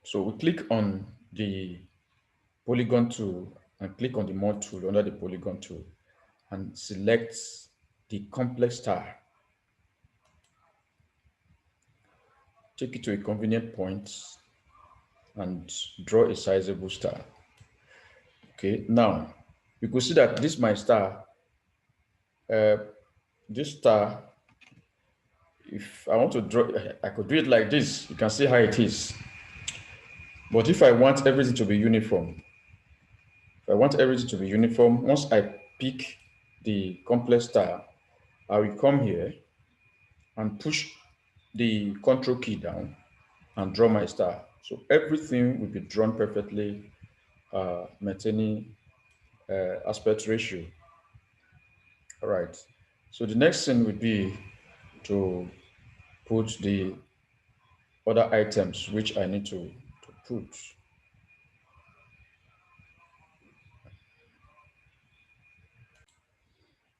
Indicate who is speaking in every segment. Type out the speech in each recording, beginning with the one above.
Speaker 1: So we click on the polygon tool and click on the mod tool under the polygon tool and select the complex star. Take it to a convenient point and draw a sizable star. Okay, now you could see that this my star, uh, this star, if I want to draw, I could do it like this. You can see how it is. But if I want everything to be uniform, if I want everything to be uniform, once I pick the complex star, I will come here and push the control key down and draw my star. So everything will be drawn perfectly, maintaining aspect ratio. All right. So the next thing would be to put the other items which I need to put.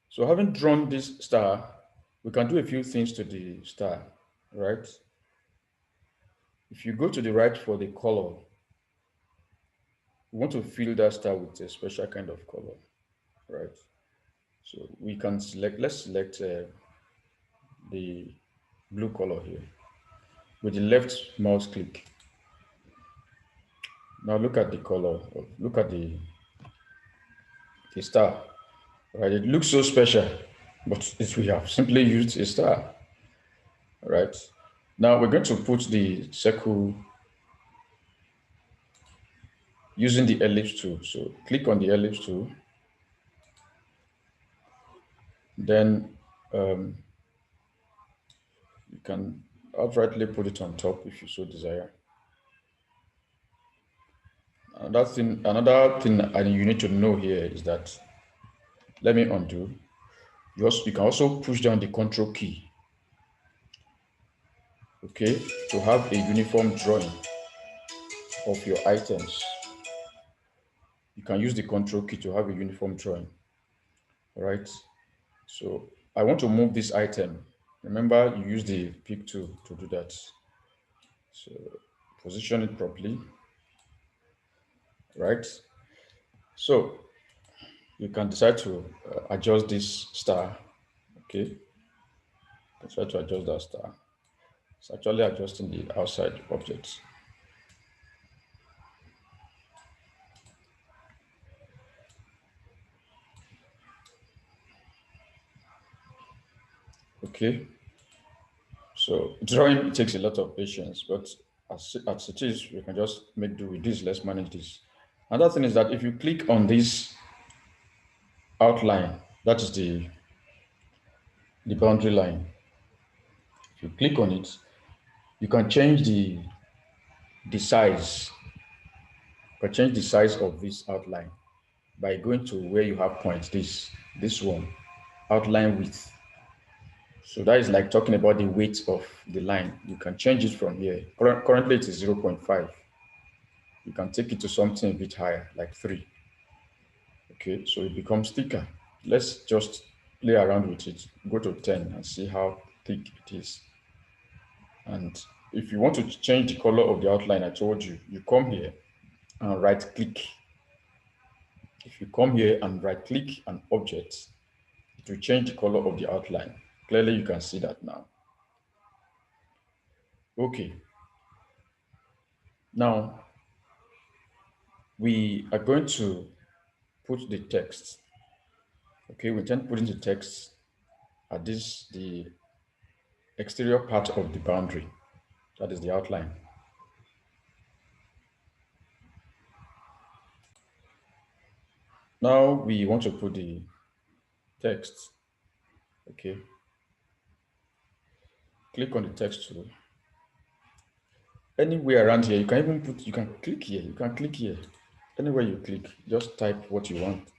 Speaker 1: So having drawn this star, we can do a few things to the star, right? If you go to the right for the color, we want to fill that star with a special kind of color, right? So we can select, let's select the blue color here with the left mouse click. Now look at the color, look at the star, right? It looks so special, but we have simply used a star, right? Now we're going to put the circle using the ellipse tool. So click on the ellipse tool, then you can outrightly put it on top if you so desire. Another thing you need to know here is that, let me undo. You can also push down the control key, okay, to have a uniform drawing of your items. You can use the control key to have a uniform drawing, all right? So I want to move this item. Remember, you use the pick tool to do that. So position it properly, right? So you can decide to adjust this star, okay? Try to adjust that star. It's actually adjusting the outside objects. Okay, so drawing takes a lot of patience, but as it is, we can just make do with this. Let's manage this. Another thing is that if you click on this outline, that is the boundary line. If you click on it, you can change the size. You can change the size of this outline by going to where you have points. This one, outline width. So that is like talking about the weight of the line. You can change it from here. Currently, it is 0.5. You can take it to something a bit higher, like 3. Okay, so it becomes thicker. Let's just play around with it. Go to 10 and see how thick it is. And if you want to change the color of the outline, I told you, you come here and right click. If you come here and right click an object, it will change the color of the outline. Clearly, you can see that now. Okay, now we are going to put the text. Okay, we intend putting the text at the exterior part of the boundary. That is the outline. Now we want to put the text. Okay, click on the text tool. Anywhere around here, you can even put, you can click here, you can click here. Anywhere you click, just type what you want.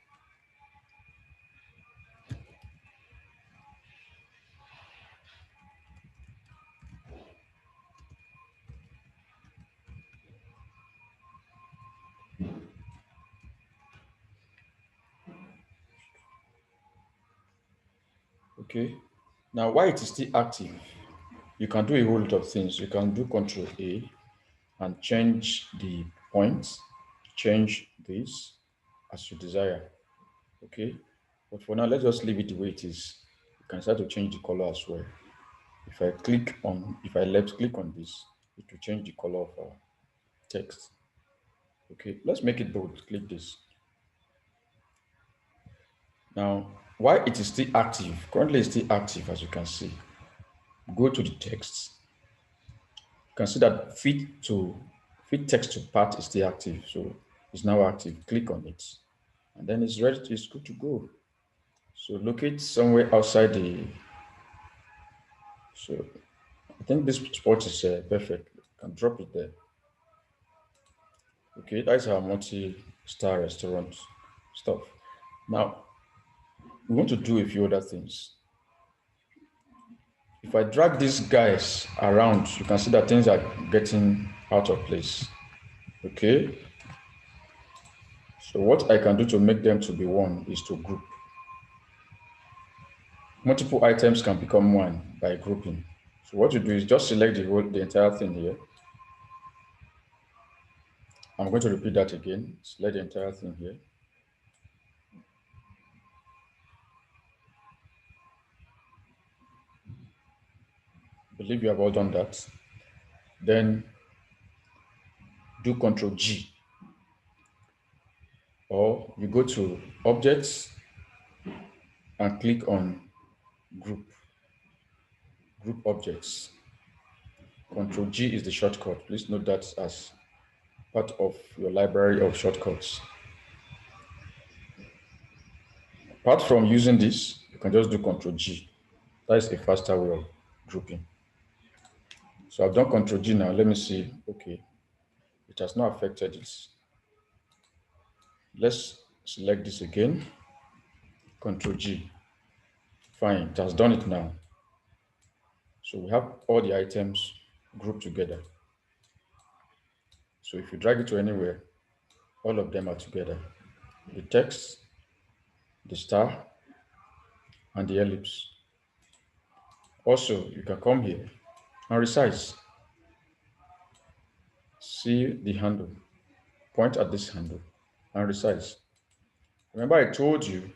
Speaker 1: Okay, now while it is still active, you can do a whole lot of things. You can do Control A, and change the points, change this as you desire. Okay, but for now, let's just leave it the way it is. You can start to change the color as well. If I left click on this, it will change the color of our text. Okay, let's make it bold. Click this. Now, why it is still active, currently it's still active as you can see. Go to the text. You can see that fit text to part is still active. So it's now active. Click on it. And then it's ready, it's good to go. So locate somewhere outside so I think this spot is perfect. You can drop it there. Okay, that's our multi-star restaurant stuff. Now, we want to do a few other things. If I drag these guys around, you can see that things are getting out of place. Okay. So what I can do to make them to be one is to group. Multiple items can become one by grouping. So what you do is just select the entire thing here. I'm going to repeat that again. Select the entire thing here. Believe you have all done that. Then do Control G, or you go to Objects and click on Group Objects. Control G is the shortcut. Please note that as part of your library of shortcuts. Apart from using this, you can just do Control G. That is a faster way of grouping. So I've done Control G now. Let me see. Okay, it has not affected this. Let's select this again. Control G. Fine, it has done it now. So we have all the items grouped together. So if you drag it to anywhere, all of them are together. The text, the star, and the ellipse. Also, you can come here and resize. See the handle. Point at this handle and resize. Remember I told you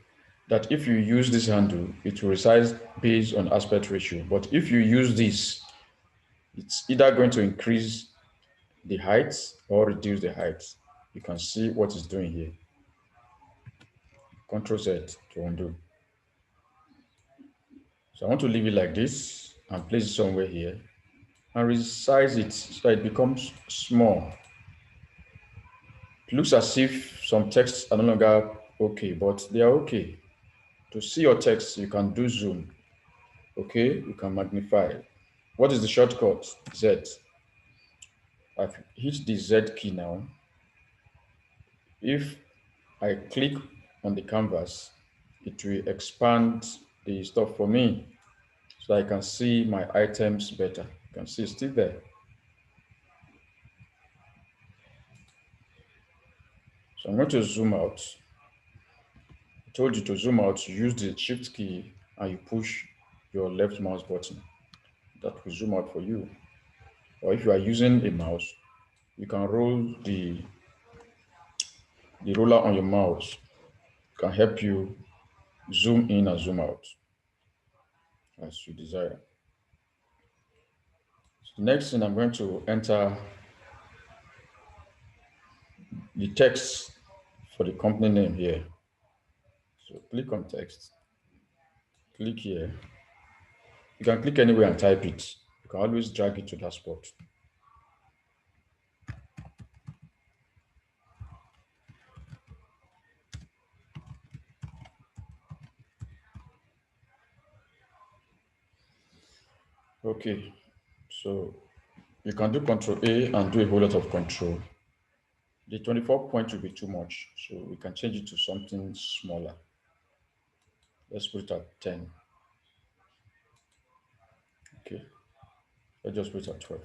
Speaker 1: that if you use this handle, it will resize based on aspect ratio. But if you use this, it's either going to increase the height or reduce the height. You can see what it's doing here. Control Z to undo. So I want to leave it like this and place it somewhere here and resize it so it becomes small. It looks as if some texts are no longer okay, but they are okay. To see your text, you can do zoom. Okay, you can magnify. What is the shortcut? Z. I've hit the Z key now. If I click on the canvas, it will expand the stuff for me so I can see my items better. You can see it's still there. So I'm going to zoom out. I told you to zoom out, you use the shift key and you push your left mouse button. That will zoom out for you. Or if you are using a mouse, you can roll the roller on your mouse. It can help you zoom in and zoom out as you desire. So the next thing, I'm going to enter the text for the company name here. So click on text, click here. You can click anywhere and type it. You can always drag it to that spot. Okay, so you can do Control A and do a whole lot of control. The 24 point will be too much, so we can change it to something smaller. Let's put it at 10. Okay, let's just put it at 12.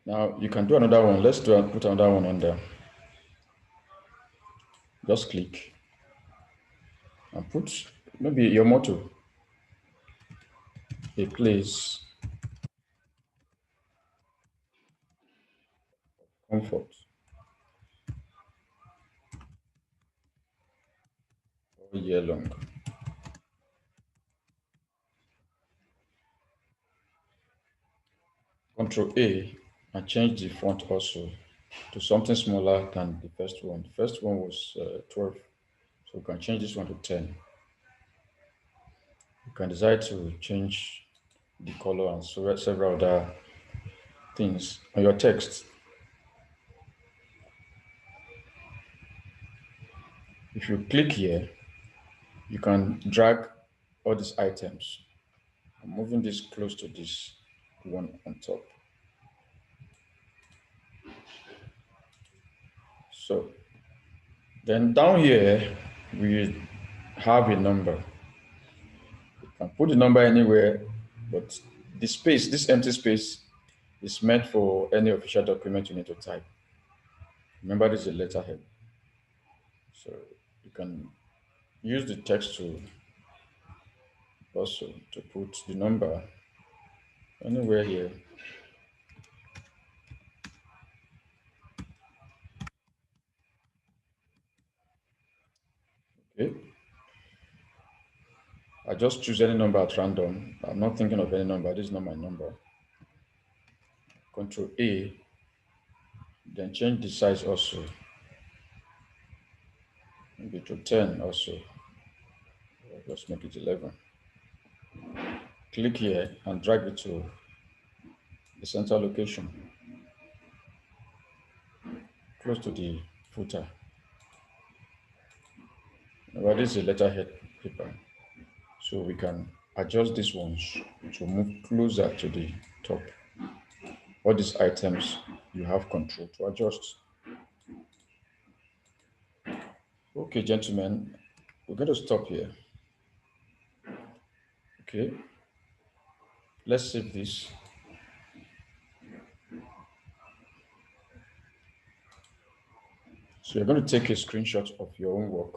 Speaker 1: Now you can do another one. Let's put another one under. Just click and put maybe your motto, a place, comfort all year long. Control A and change the font also to something smaller than the first one. The first one was 12, so we can change this one to 10. You can decide to change the color and several other things on your text. If you click here, you can drag all these items. I'm moving this close to this one on top. So then down here, we have a number. You can put the number anywhere, but the space, this empty space, is meant for any official document you need to type. Remember, this is a letterhead. So you can use the text to also to put the number anywhere here. Okay. I just choose any number at random. I'm not thinking of any number. This is not my number. Control A, then change the size also. Maybe to 10 also. Just make it 11. Click here and drag it to the center location, close to the footer. Well, this is a letterhead paper, so we can adjust these ones to move closer to the top. All these items you have control to adjust. Okay, gentlemen, we're going to stop here. Okay, let's save this. So you're going to take a screenshot of your own work.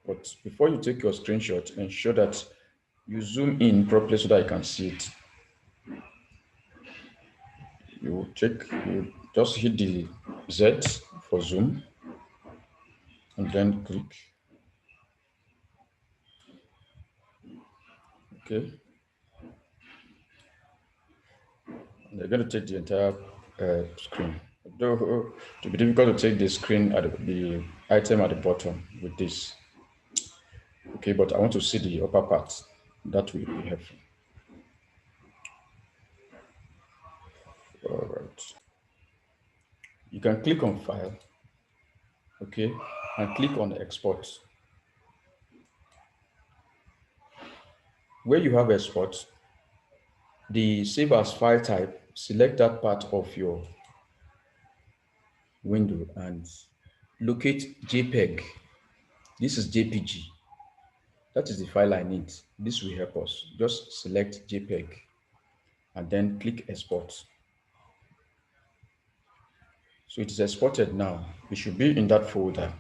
Speaker 1: But before you take your screenshot, ensure that you zoom in properly so that you can see it. You just hit the Z for zoom and then click. Okay. And you're going to take the entire screen. Though to be difficult to take the screen at the item at the bottom with this. Okay, but I want to see the upper part. That will be helpful. All right. You can click on File, okay, and click on Export. Where you have Export, the Save as File type, select that part of your window and locate JPEG. This is JPG. That is the file I need. This will help us. Just select JPEG and then click Export. So it is exported now. It should be in that folder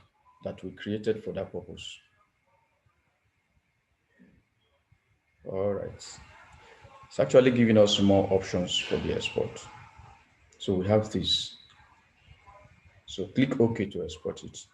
Speaker 1: that we created for that purpose. All right. It's actually giving us more options for the export. So we have this. So click OK to export it.